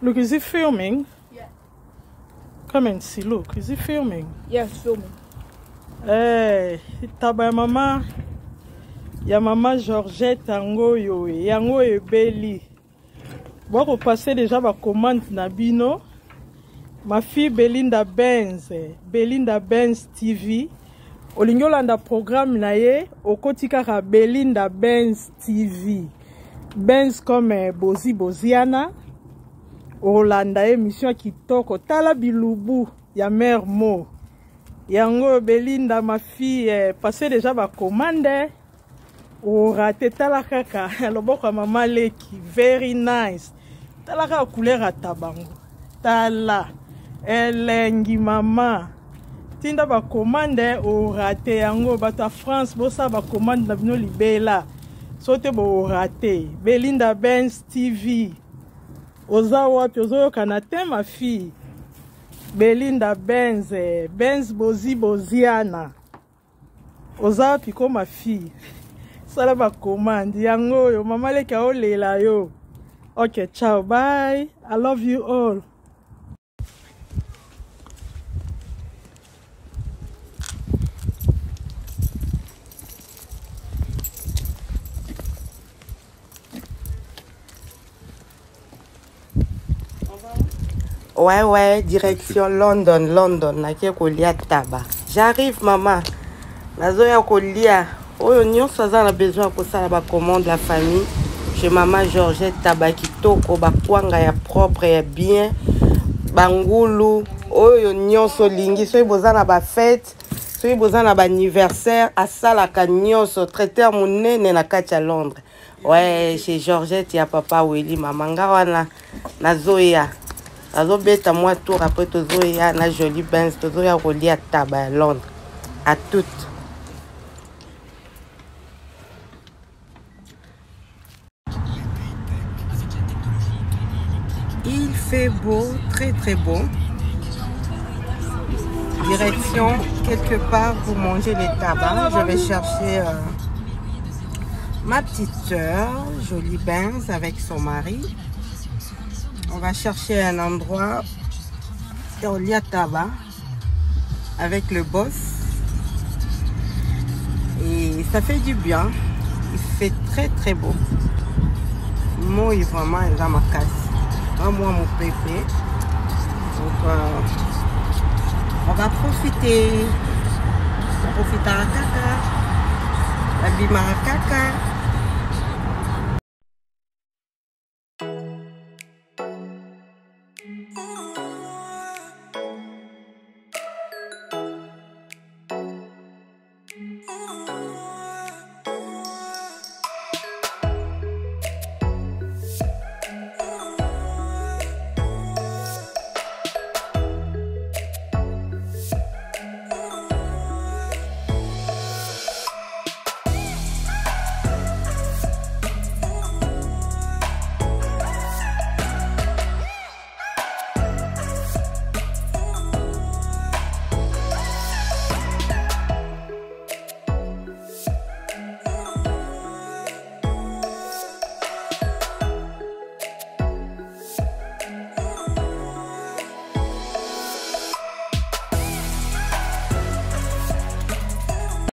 Look, is he filming? Yeah. Come and see. Look, is he filming? Yes, filming. Hey, taba ya mama Georgette Angoyo, yango ebeli. Bon, passer déjà ma commande na bino. Ma fille Belinda Benz TV. Olingolanda programme na ye, okotika Belinda Benz TV. Benz comme Boziana. Olanda émission kitoko tala bilubu ya mère Mo. Yango Belinda ma fille passé déjà ma commande. O raté tala kaka loboko mama leki very nice. Tala ka couleur à tabango. Tala elengi mama. Tinda ba commande o raté yango bata France bosa ba commande na bino libela. Sote bo raté Belinda Benz TV. Oza wapi ozo kanate ma fille Belinda Benz Boziana Oza wapi ko ma fille sala ba commande yango yo mama leka olela yo. Okay, ciao, bye, I love you all. Ouais, direction London. Nakie kolia taba. J'arrive, maman. Nazoya kolia. Oyo nyonso aza na besoin ko sala ba commande la famille. Chez maman Georgette Taba kitoko ba kwanga ya propre ya bien. Bangulu. Oyo nyonso lingi. Soki bozana ba fête. Soki bozana ba anniversaire. Asala ka nyonso. Traiteur monene na kati ya Londres. Ouais, chez Georgette ya papa Willy. Maman wana nazoya. Azo beta moi tour après tozo ya na jolie Benz tozo ya kolia taba à Londres. À toutes. Il fait beau, très beau. Direction quelque part pour manger les tabacs. Je vais chercher ma petite soeur, jolie Benz avec son mari. On va chercher un endroit où il y a tabac avec le boss. Et ça fait du bien. Il fait très beau. Moi, vraiment, il a ma casse. Moi, mon pépé. Donc, on va profiter. On profite à la caca. La bimara caca.